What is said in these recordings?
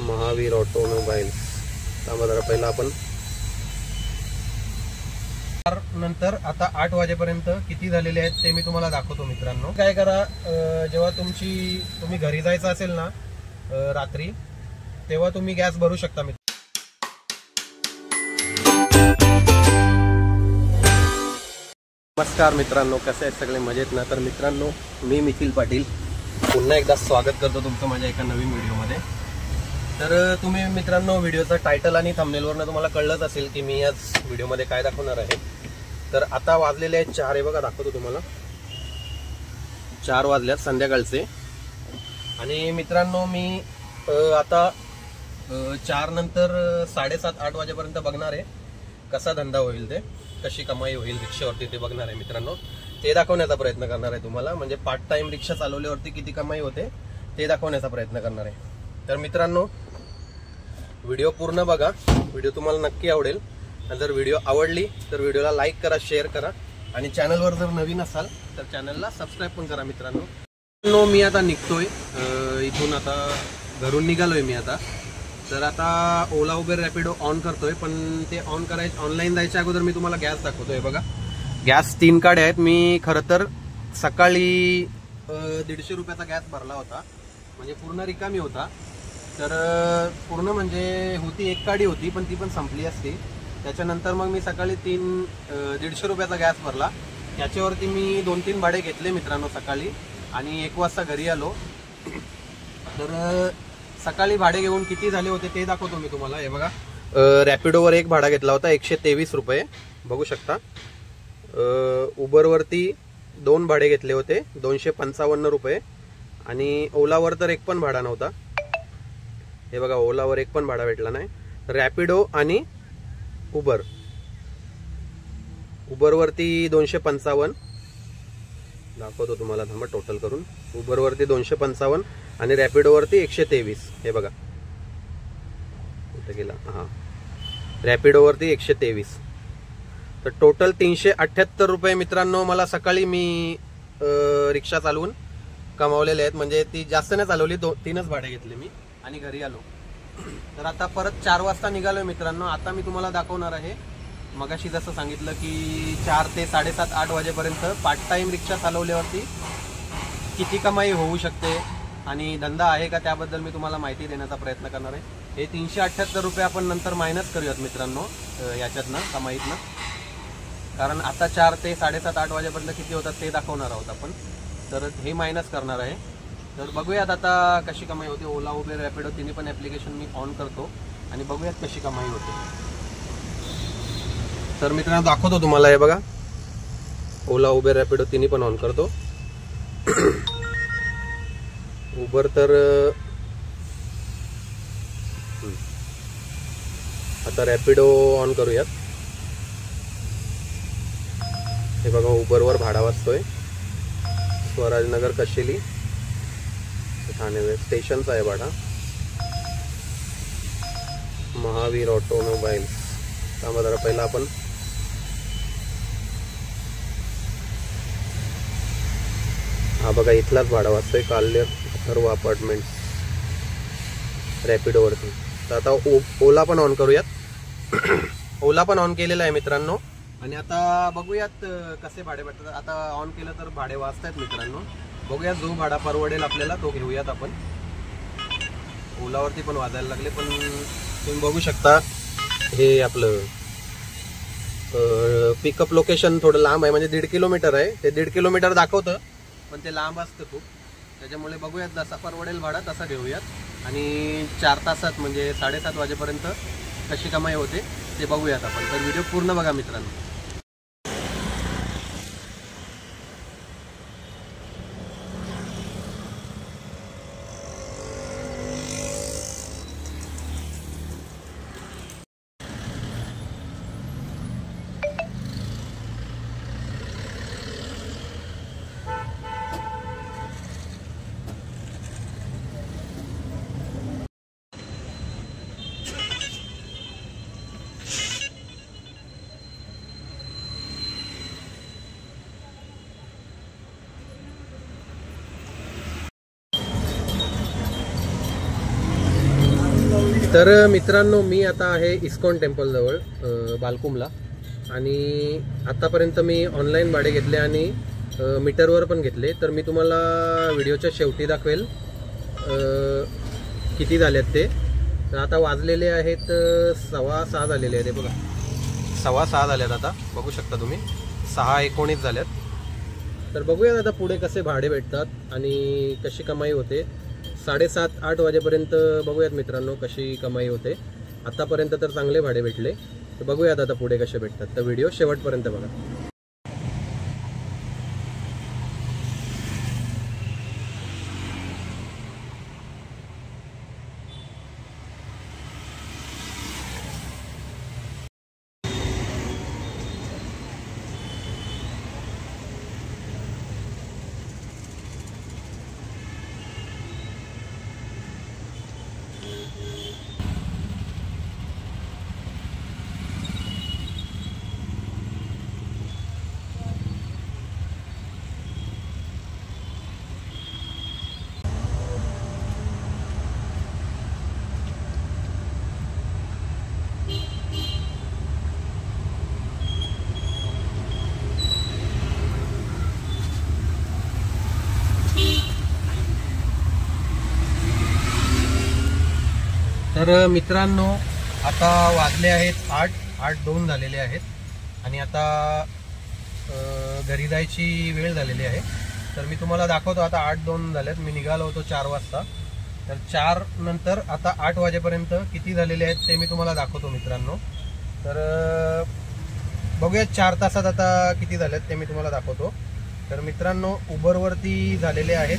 Mahavir automobiles. त्यामुळे जरा पहिला आपण नंतर आता 8 वाजेपर्यंत किती झालेले आहेत ते मी तुम्हाला दाखवतो मित्रांनो. काय करा, जेव्हा तुम्ही घरी जायचं असेल ना रात्री, तेव्हा तुम्ही गॅस भरू शकता. नमस्कार मित्रांनो, कसे आहेत सगळे, मजेत ना? तर मित्रांनो, मी मिथिल पाटील पुन्हा एकदा स्वागत करतो तुमचं माझ्या एका नवीन व्हिडिओमध्ये. तर तुम्ही मित्रांनो व्हिडिओचं टायटल आणि थंबनेलवरनं तुम्हाला कळलंच असेल की मी आज व्हिडिओमध्ये काय दाखवणार आहे. तर आता वाजलेले आहेत 4. हे बघा, दाखवतो तुम्हाला. 4 वाजल्यात संध्याकाळचे. आणि मित्रांनो मी आता 4 नंतर 7:30-8 वाजेपर्यंत बघणार आहे कसा धंदा होईल, ते कशी कमाई होईल रिक्षावरती ते बघणार आहे मित्रांनो. ते दाखवण्याचा प्रयत्न करणार आहे तुम्हाला, म्हणजे पार्ट टाइम रिक्षा चालवल्यावरती किती कमाई होते ते दाखवण्याचा प्रयत्न करणार आहे. तर मित्रांनो व्हिडिओ पूर्ण बघा, व्हिडिओ तुम्हाला नक्की आवडेल. आणि जर व्हिडिओ आवडली तर व्हिडिओला लाईक करा, शेअर करा, आणि चॅनलवर जर नवीन असाल तर चॅनलला सबस्क्राईब पण करा मित्रांनो. मी आता निघतोय इथून, आता घरून निघालोय मी आता. तर आता ओला उबेर रॅपिडो ऑन करतोय, पण ते ऑनलाईन जायच्या अगोदर मी तुम्हाला गॅस दाखवतोय. बघा, गॅस 3 काड्या आहेत. मी खरं तर सकाळी 150 रुपयाचा गॅस भरला होता, म्हणजे पूर्ण रिकामी होता. तर पूर्ण म्हणजे होती 1 काडी होती, पण ती पण संपली असती. त्याच्यानंतर मग मी सकाळी 150 रुपयाचा गॅस भरला. त्याच्यावरती मी 2-3 भाडे घेतले मित्रांनो सकाळी, आणि 1 वाजता घरी आलो. तर सकाळी भाडे घेऊन किती झाले होते ते दाखवतो मी तुम्हाला. हे बघा, रॅपिडोवर 1 भाडा घेतला होता 123 रुपये, बघू शकता. उबरवरती 2 भाडे घेतले होते 255 रुपये, आणि ओलावर तर 1 पण भाडा नव्हता. हे बघा, ओलावर 1 पण भाडा भेटला नाही. रॅपिडो आणि उबरवरती 255 दाखवतो तुम्हाला, थांबा टोटल करून. उबरवरती 255 आणि रॅपिडोवरती 123. हे बघा कुठे गेला, हा, रॅपिडोवरती 123. तर टोटल 378 रुपये मित्रांनो मला सकाळी मी रिक्षा चालवून कमावलेले आहेत. म्हणजे ती जास्त नाही चालवली, 3च भाडे घेतले मी आणि घरी आलो. तर आता परत 4 वाजता निघालोय मित्रांनो. आता मी तुम्हाला दाखवणार आहे, मगाशी जसं सांगितलं की 4 ते 7:30-8 वाजेपर्यंत पार्ट टाइम रिक्षा चालवल्यावरती किती कमाई होऊ शकते आणि धंदा आहे का, त्याबद्दल मी तुम्हाला माहिती देण्याचा प्रयत्न करणार आहे. हे 378 रुपये आपण नंतर मायनस करूयात मित्रांनो याच्यातनं, कमाईतनं. कारण आता 4 ते 7:30-8 वाजेपर्यंत किती होतात ते दाखवणार आहोत आपण. तर हे मायनस करणार आहे. तर बघूयात आता कशी कमाई होते. ओला उबेर रॅपिडो तिन्ही पण ॲप्लिकेशन मी ऑन करतो आणि बघूयात कशी कमाई होते. तर मित्रांनो दाखवतो तुम्हाला. हे बघा, ओला उबेर रॅपिडो तिन्ही पण ऑन करतो. उबर तर आता रॅपिडो ऑन करूयात. हे बघा, उबरवर भाडा वाजतोय स्वराजनगर कशेली, ठाणे स्टेशनचा आहे भाडा. महावीर ऑटोमोबाईल्स. त्यामुळे जरा पहिला आपण हा बघा, इथलाच भाडा वाजतोय, काल्य सर्व अपार्टमेंट्स रॅपिडोवरती. तर आता ओला पण ऑन करूयात. ओला पण ऑन केलेला आहे मित्रांनो, आणि आता बघूयात कसे भाडे भेटतात. आता ऑन केलं तर भाडे वाजतायत मित्रांनो. बघूयात जो भाडा परवडेल आपल्याला तो घेऊयात आपण. ओलावरती पण वाजायला लागले, पण तुम्ही बघू शकता हे आपलं पिकअप लोकेशन थोडं लांब आहे, म्हणजे 1.5 किलोमीटर आहे. ते 1.5 किलोमीटर दाखवतं, पण ते लांब असतं खूप. त्याच्यामुळे बघूयात जसा परवडेल भाडा तसा घेऊयात, आणि 4 तासात म्हणजे 7:30 वाजेपर्यंत कशी कमाई होते ते बघूयात आपण. तर व्हिडिओ पूर्ण बघा मित्रांनो. तर मित्रांनो, मी आता आहे इस्कॉन टेम्पल जवळ बालकुमला, आणि आतापर्यंत मी ऑनलाईन भाडे घेतले आणि मीटरवर पण घेतले. तर मी तुम्हाला व्हिडिओच्या शेवटी दाखवेल किती झालेत ते. तर आता वाजलेले आहेत 6:15 झालेले आहेत. हे बघा 6:15 झाल्यात. आता बघू शकता तुम्ही 6:19 झाल्यात. तर बघूया आता पुढे कसे भाडे भेटतात आणि कशी कमाई होते. 7:30-8 वाजेपर्यंत बघूयात मित्रांनो कशी कमाई होते. आतापर्यंत तर चांगले भाडे भेटले. तर बघूयात आता पुढे कसे भेटतात. तर व्हिडिओ शेवटपर्यंत बघा. तर मित्रांनो, आता वाजले आहेत 8:02 झालेले आहेत आणि आता घरी जायची वेळ झालेली आहे. तर मी तुम्हाला दाखवतो. आता 8:02 झालेत. मी निघालो होतो 4 वाजता. तर 4 नंतर आता 8 वाजेपर्यंत किती झालेले आहेत ते मी तुम्हाला दाखवतो मित्रांनो. तर बघूया 4 तासात आता किती झालेत ते मी तुम्हाला दाखवतो. तर मित्रांनो, उबरवरती झालेले आहेत,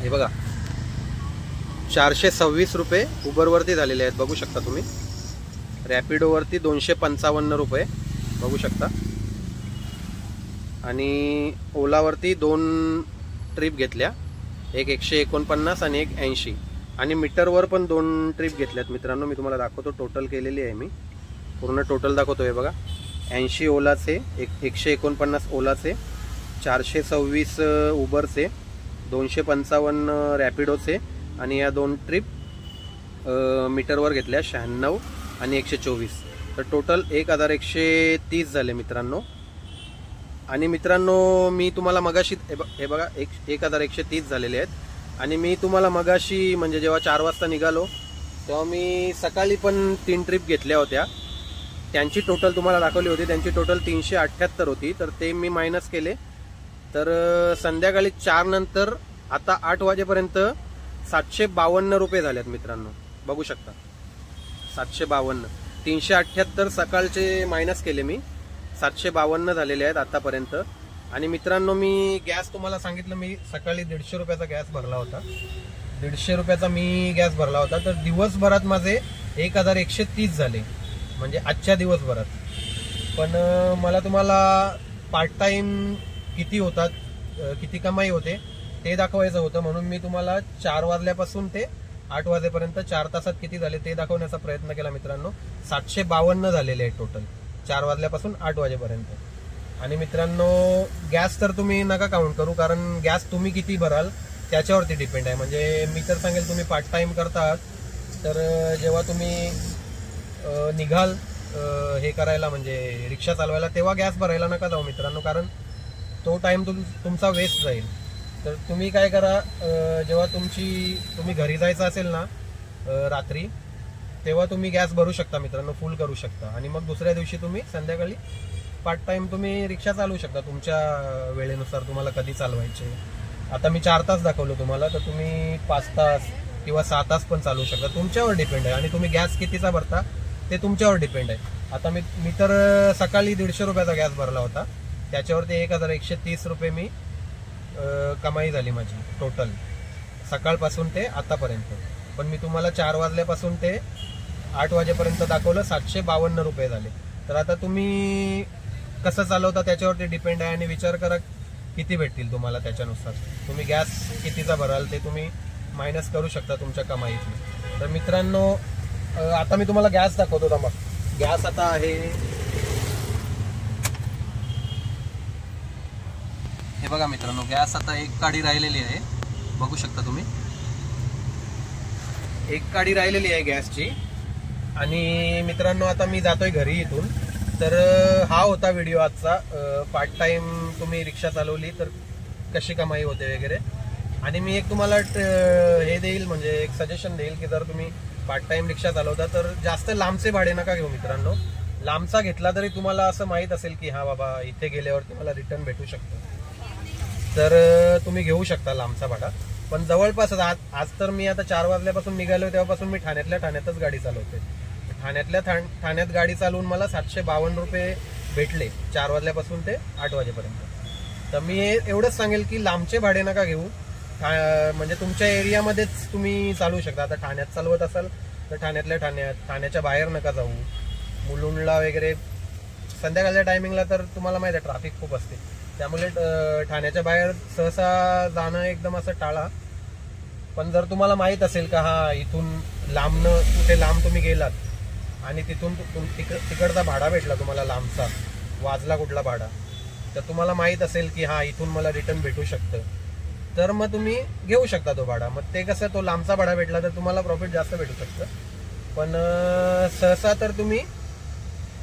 हे बघा 426 रुपये उबरवरती झालेले आहेत. बघू शकता तुम्ही. रॅपिडोवरती 255 रुपये बघू शकता. आणि ओलावरती 2 ट्रिप घेतल्या, एक 149 आणि एक 80. आणि मीटरवर पण 2 ट्रिप घेतल्यात मित्रांनो. मी तुम्हाला दाखवतो. टोटल केलेली आहे मी, पूर्ण टोटल दाखवतो. हे बघा 80 ओलाचे, 149 ओलाचे, 426 उबरचे, 255 रॅपिडोचे आणि या 2 ट्रिप मीटरवर घेतल्या 96 आणि 124. तर टोटल 1130 झाले मित्रांनो. आणि मित्रांनो, मी तुम्हाला मगाशी हे बघा 1130 झालेले आहेत. आणि मी तुम्हाला मगाशी म्हणजे जेव्हा 4 वाजता निघालो तेव्हा मी सकाळी पण 3 ट्रिप घेतल्या होत्या. त्यांची टोटल तुम्हाला दाखवली होती. त्यांची टोटल 378 होती. तर ते मी मायनस केले. तर संध्याकाळी 4 नंतर आता 8 वाजेपर्यंत 752 रुपये झालेत मित्रांनो. बघू शकता 752. 378 सकाळचे मायनस केले मी, 752 झालेले आहेत आतापर्यंत. आणि मित्रांनो, मी गॅस तुम्हाला सांगितलं, मी सकाळी 150 रुपयाचा गॅस भरला होता. 150 रुपयाचा मी गॅस भरला होता. तर दिवसभरात माझे 1130 झाले, म्हणजे आजच्या दिवसभरात. पण मला तुम्हाला पार्ट टाइम किती होतात, किती कमाई होते ते दाखवायचं होतं. म्हणून मी तुम्हाला 4 वाजल्यापासून ते 8 वाजेपर्यंत 4 तासात किती झाले ते दाखवण्याचा प्रयत्न केला मित्रांनो. 752 झालेले आहेत टोटल 4 वाजल्यापासून 8 वाजेपर्यंत. आणि मित्रांनो, गॅस तर तुम्ही नका काउंट करू, कारण गॅस तुम्ही किती भराल त्याच्यावरती डिपेंड आहे. म्हणजे मी तर सांगेल, तुम्ही पार्ट टाइम करतात तर जेव्हा तुम्ही निघाल हे करायला, म्हणजे रिक्षा चालवायला, तेव्हा गॅस भरायला नका जाऊ मित्रांनो, कारण तो टाइम तुमचा वेस्ट जाईल. तर तुम्ही काय करा, जेव्हा तुम्ही घरी जायचं असेल ना रात्री, तेव्हा तुम्ही गॅस भरू शकता मित्रांनो, फुल करू शकता. आणि मग दुसऱ्या दिवशी तुम्ही संध्याकाळी पार्ट टाइम तुम्ही रिक्षा चालवू शकता तुमच्या वेळेनुसार, तुम्हाला कधी चालवायचे. आता मी 4 तास दाखवलो तुम्हाला, तर तुम्ही 5 तास किंवा 6 तास पण चालवू शकता. तुमच्यावर डिपेंड आहे. आणि तुम्ही गॅस कितीचा भरता ते तुमच्यावर डिपेंड आहे. आता मी तर सकाळी 150 रुपयाचा गॅस भरला होता. त्याच्यावरती 1130 रुपये मी कमाई झाली माझी टोटल सकाळपासून ते आतापर्यंत. पण मी तुम्हाला 4 वाजल्यापासून ते 8 वाजेपर्यंत दाखवलं, 752 रुपये झाले. तर आता तुम्ही कसं चालवता त्याच्यावरती डिपेंड आहे. आणि विचार करा किती भेटतील तुम्हाला, त्याच्यानुसार तुम्ही गॅस कितीचा भराल ते तुम्ही मायनस करू शकता तुमच्या कमाईतून. तर मित्रांनो, आता मी तुम्हाला गॅस दाखवतो. तर मग गॅस आता आहे, हे बघा मित्रांनो, गॅस आता 1 काडी राहिलेली आहे. बघू शकता तुम्ही. एक गाडी राहिलेली आहे गॅसची. आणि मित्रांनो आता मी जातोय घरी इथून. तर हा होता व्हिडिओ आजचा. पार्ट टाइम तुम्ही रिक्षा चालवली तर कशी कमाई होते वगैरे. आणि मी एक तुम्हाला हे देईल, म्हणजे एक सजेशन देईल की जर तुम्ही पार्ट टाइम रिक्षा चालवता तर जास्त लांबचे भाडे नका घेऊ मित्रांनो. लांबचा घेतला तरी तुम्हाला असं माहित असेल की हा बाबा इथे गेल्यावर तुम्हाला रिटर्न भेटू शकतो, तर तुम्ही घेऊ शकता लांबचा भाडा. पण जवळपास आज तर मी आता 4 वाजल्यापासून निघालो, तेव्हापासून मी ठाण्यातच गाडी चालवते. ठाण्यात गाडी चालवून मला 752 रुपये भेटले 4 वाजल्यापासून ते 8 वाजेपर्यंत. तर मी एवढंच सांगेल की लांबचे भाडे नका घेऊ. म्हणजे तुमच्या एरियामध्येच तुम्ही चालवू शकता. आता ठाण्यात चालवत असाल तर ठाण्याच्या बाहेर नका जाऊ. मुलुंडला वगैरे संध्याकाळच्या टायमिंगला तर तुम्हाला माहिती आहे ट्रॅफिक खूप असते, त्यामुळे ठाण्याच्या बाहेर सहसा जाणं एकदम असं टाळा. पण जर तुम्हाला माहित असेल का हा इथून कुठे लांब तुम्ही गेलात आणि तिथून तिकडचा भाडा भेटला तुम्हाला लांबचा, वाजला कुठला भाडा, तर तुम्हाला माहित असेल की हा इथून मला रिटर्न भेटू शकतं, तर मग तुम्ही घेऊ शकता तो भाडा. मग ते कसं तो लांबचा भाडा भेटला तर तुम्हाला प्रॉफिट जास्त भेटू शकतं. पण सहसा तर तुम्ही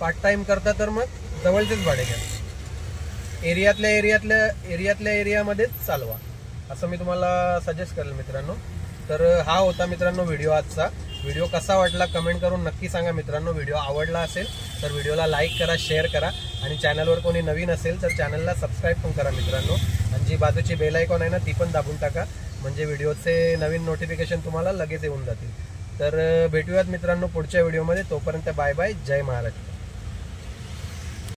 पार्ट टाइम करता तर मग जवळचेच भाडे घ्या. एरियातल्या एरियामध्येच चालवा, असं मी तुम्हाला सजेस्ट करेल मित्रांनो. तर हा होता मित्रांनो व्हिडिओ आजचा. व्हिडिओ कसा वाटला कमेंट करून नक्की सांगा मित्रांनो. व्हिडिओ आवडला असेल तर व्हिडिओला लाईक करा, शेअर करा आणि चॅनलवर कोणी नवीन असेल तर चॅनलला सबस्क्राईब पण करा मित्रांनो. आणि जी बाजूची बेल आयकॉन आहे ना ती पण दाबून टाका, म्हणजे व्हिडिओचे नवीन नोटिफिकेशन तुम्हाला लगेच येऊन जातील. तर भेटूयात मित्रांनो पुढच्या व्हिडिओमध्ये. तोपर्यंत बाय बाय. जय महाराष्ट्र.